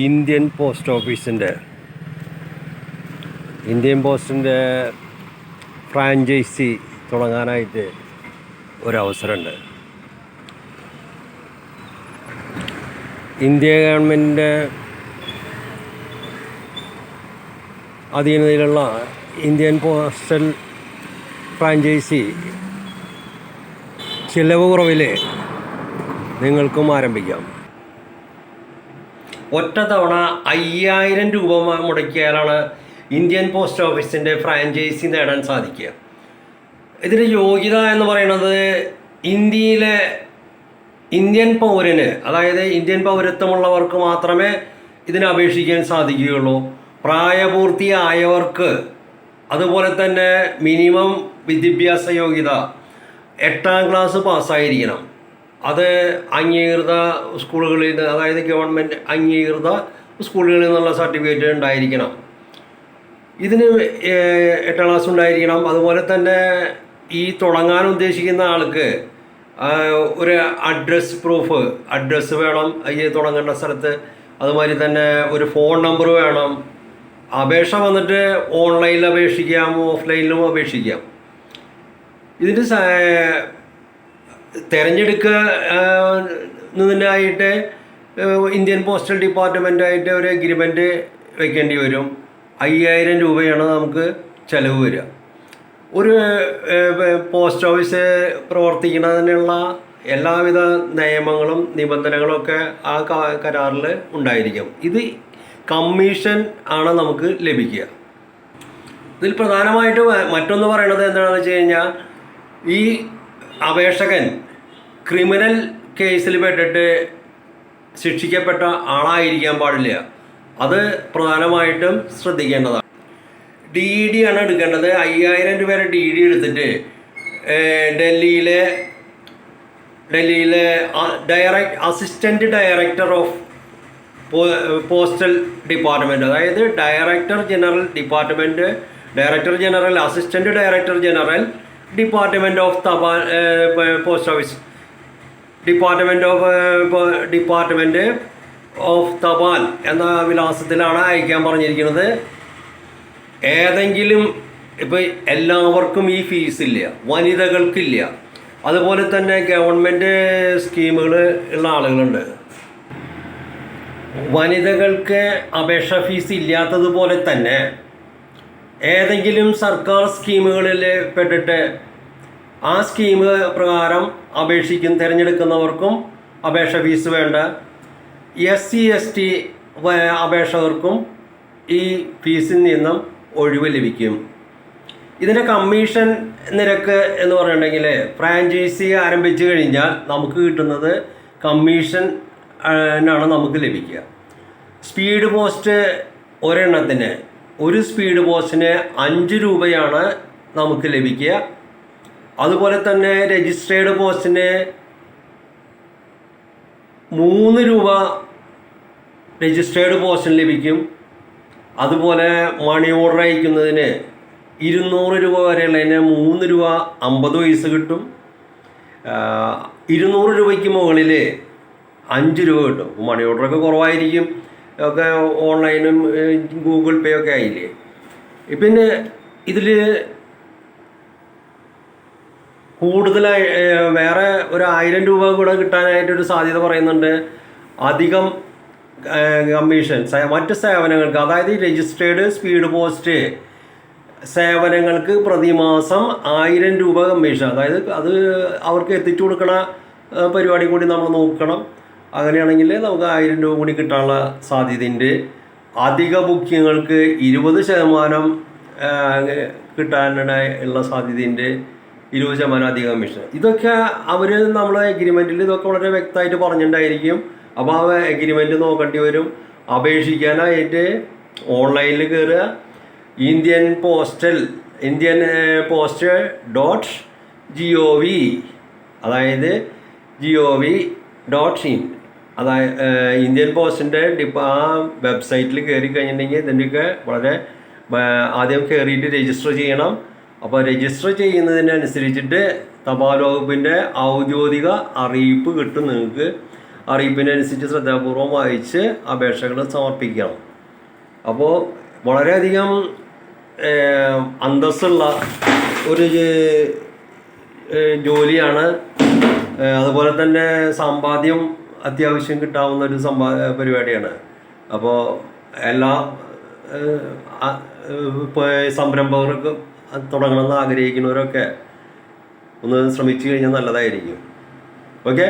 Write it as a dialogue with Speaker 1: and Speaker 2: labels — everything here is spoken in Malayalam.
Speaker 1: ഇന്ത്യൻ പോസ്റ്റിൻ്റെ ഫ്രാഞ്ചൈസി തുടങ്ങാനായിട്ട് ഒരവസരമുണ്ട്. ഇന്ത്യ ഗവൺമെൻറ്റിൻ്റെ അധീനതയിലുള്ള ഇന്ത്യൻ പോസ്റ്റൽ ഫ്രാഞ്ചൈസി ചിലവ് കുറവിൽ നിങ്ങൾക്കും ആരംഭിക്കാം. ഒറ്റ തവണ 5000 രൂപ മുടക്കിയാലാണ് ഇന്ത്യൻ പോസ്റ്റ് ഓഫീസിൻ്റെ ഫ്രാഞ്ചൈസി നേടാൻ സാധിക്കുക. ഇതിൻ്റെ യോഗ്യത എന്ന് പറയുന്നത് ഇന്ത്യയിലെ ഇന്ത്യൻ പൗരന്, അതായത് ഇന്ത്യൻ പൗരത്വമുള്ളവർക്ക് മാത്രമേ ഇതിന് അപേക്ഷിക്കാൻ സാധിക്കുകയുള്ളൂ. പ്രായപൂർത്തിയായവർക്ക്, അതുപോലെ തന്നെ മിനിമം വിദ്യാഭ്യാസ യോഗ്യത 8ാം ക്ലാസ് പാസ്സായിരിക്കണം. അത് അംഗീകൃത സ്കൂളുകളിൽ നിന്ന്, അതായത് ഗവൺമെൻറ് അംഗീകൃത സ്കൂളുകളിൽ നിന്നുള്ള സർട്ടിഫിക്കറ്റ് ഉണ്ടായിരിക്കണം. ഇതിന് 8ാം ക്ലാസ് ഉണ്ടായിരിക്കണം. അതുപോലെ തന്നെ ഈ തുടങ്ങാൻ ഉദ്ദേശിക്കുന്ന ആൾക്ക് ഒരു അഡ്രസ്സ് വേണം ഈ തുടങ്ങേണ്ട സ്ഥലത്ത്. അതുമാതിരി തന്നെ ഒരു ഫോൺ നമ്പർ വേണം. അപേക്ഷ വന്നിട്ട് ഓൺലൈനിൽ അപേക്ഷിക്കാം, ഓഫ്ലൈനിലും അപേക്ഷിക്കാം. ഇതിന് തിരഞ്ഞെടുക്കുന്നതിനായിട്ട് ഇന്ത്യൻ പോസ്റ്റൽ ഡിപ്പാർട്ട്മെൻറ്റായിട്ട് ഒരു എഗ്രിമെൻറ്റ് വയ്ക്കേണ്ടി വരും. 5000 രൂപയാണ് നമുക്ക് ചിലവ് വരിക. ഒരു പോസ്റ്റ് ഓഫീസ് പ്രവർത്തിക്കുന്നതിനുള്ള എല്ലാവിധ നിയമങ്ങളും നിബന്ധനകളൊക്കെ ആ കരാറിൽ ഉണ്ടായിരിക്കും. ഇത് കമ്മീഷൻ ആണ് നമുക്ക് ലഭിക്കുക. ഇതിൽ പ്രധാനമായിട്ട് മറ്റൊന്ന് പറയണത് എന്താണെന്ന് വെച്ച് കഴിഞ്ഞാൽ, ഈ അപേക്ഷകൻ ക്രിമിനൽ കേസിൽ പെട്ടിട്ട് ശിക്ഷിക്കപ്പെട്ട ആളായിരിക്കാൻ പാടില്ല. അത് പ്രധാനമായിട്ടും ശ്രദ്ധിക്കേണ്ടതാണ്. DD ആണ് എടുക്കേണ്ടത്. 5000 രൂപയുടെ DD എടുത്തിട്ട് ഡൽഹിയിലെ assistant director of postal department, അതായത് director general assistant director general department of തപാൽ പോസ്റ്റ് ഓഫീസ് ഡിപ്പാർട്ട്മെൻറ്റ് ഓഫ് തപാൽ എന്ന വിലാസത്തിലാണ് അയക്കാൻ പറഞ്ഞിരിക്കുന്നത്. ഏതെങ്കിലും ഇപ്പോൾ എല്ലാവർക്കും ഈ ഫീസില്ല, വനിതകൾക്കില്ല. അതുപോലെ തന്നെ ഗവൺമെൻറ് സ്കീമുകൾ ഉള്ള ആളുകളുണ്ട്. വനിതകൾക്ക് അപേക്ഷ ഫീസ് ഇല്ലാത്തതുപോലെ തന്നെ ഏതെങ്കിലും സർക്കാർ സ്കീമുകളിൽ പെട്ടിട്ട് ആ സ്കീം പ്രകാരം തിരഞ്ഞെടുക്കുന്നവർക്കും അപേക്ഷ ഫീസ് വേണ്ട. SC ST അപേക്ഷകർക്കും ഈ ഫീസിൽ നിന്നും ഒഴിവ് ലഭിക്കും. ഇതിൻ്റെ കമ്മീഷൻ നിരക്ക് എന്ന് പറഞ്ഞിട്ടുണ്ടെങ്കിൽ, ഫ്രാഞ്ചൈസി ആരംഭിച്ചു കഴിഞ്ഞാൽ നമുക്ക് കിട്ടുന്നത് കമ്മീഷൻ ആണ് നമുക്ക് ലഭിക്കുക. സ്പീഡ് പോസ്റ്റ് ഒരെണ്ണത്തിന്, ഒരു സ്പീഡ് പോസ്റ്റിന് 5 രൂപയാണ് നമുക്ക് ലഭിക്കുക. അതുപോലെ തന്നെ രജിസ്ട്രേഡ് പോസ്റ്റിന് 3 രൂപ രജിസ്ട്രേഡ് പോസ്റ്റിന് ലഭിക്കും. അതുപോലെ മണി ഓർഡർ അയക്കുന്നതിന് 200 രൂപ വരെയുള്ളതിന് 3 രൂപ 50 പൈസ കിട്ടും. 200 രൂപയ്ക്ക് മുകളിൽ 5 രൂപ കിട്ടും. മണി ഓർഡറൊക്കെ കുറവായിരിക്കും, ഒക്കെ ഓൺലൈനും ഗൂഗിൾ പേ ഒക്കെ ആയില്ലേ. പിന്നെ ഇതിൽ കൂടുതലായി വേറെ ഒരു 1000 രൂപ കൂടെ കിട്ടാനായിട്ടൊരു സാധ്യത പറയുന്നുണ്ട്. അധികം കമ്മീഷൻ മറ്റ് സേവനങ്ങൾക്ക്, അതായത് രജിസ്ട്രേഡ് സ്പീഡ് പോസ്റ്റ് സേവനങ്ങൾക്ക് പ്രതിമാസം 1000 രൂപ കമ്മീഷൻ. അതായത് അത് അവർക്ക് എത്തിച്ചു കൊടുക്കണ പരിപാടി കൂടി നമ്മൾ നോക്കണം. അങ്ങനെയാണെങ്കിൽ നമുക്ക് 1000 രൂപ കൂടി കിട്ടാനുള്ള സാധ്യതയുണ്ട്. അധിക ബുക്കിങ്ങൾക്ക് 20% കിട്ടാനുള്ള സാധ്യതയുണ്ട്. 20% അധിക കമ്മീഷൻ. ഇതൊക്കെ അവർ നമ്മളെ എഗ്രിമെൻറ്റിൽ ഇതൊക്കെ വളരെ വ്യക്തമായിട്ട് പറഞ്ഞിട്ടുണ്ടായിരിക്കും. അപ്പോൾ ആ എഗ്രിമെൻറ്റ് നോക്കേണ്ടി വരും. അപേക്ഷിക്കാനായിട്ട് ഓൺലൈനിൽ കയറുക, ഇന്ത്യൻ post.gov, അതായത് gov.in, അതായത് ഇന്ത്യൻ പോസ്റ്റിൻ്റെ ആ വെബ്സൈറ്റിൽ കയറി കഴിഞ്ഞിട്ടുണ്ടെങ്കിൽ ഇതിൻ്റെയൊക്കെ വളരെ ആദ്യം കയറിയിട്ട് രജിസ്റ്റർ ചെയ്യണം. അപ്പോൾ രജിസ്റ്റർ ചെയ്യുന്നതിനനുസരിച്ചിട്ട് തപാൽ വകുപ്പിൻ്റെ ഔദ്യോഗിക അറിയിപ്പ് കിട്ടും നിങ്ങൾക്ക്. അറിയിപ്പിനനുസരിച്ച് ശ്രദ്ധാപൂർവം വായിച്ച് അപേക്ഷകൾ സമർപ്പിക്കണം. അപ്പോൾ വളരെയധികം അന്തസ്സുള്ള ഒരു ജോലിയാണ്. അതുപോലെ തന്നെ സമ്പാദ്യം അത്യാവശ്യം കിട്ടാവുന്ന ഒരു പരിപാടിയാണ്. അപ്പോൾ എല്ലാ സംരംഭകർക്കും തുടങ്ങണമെന്ന് ആഗ്രഹിക്കുന്നവരൊക്കെ ഒന്ന് ശ്രമിച്ചു കഴിഞ്ഞാൽ നല്ലതായിരിക്കും. ഓക്കെ.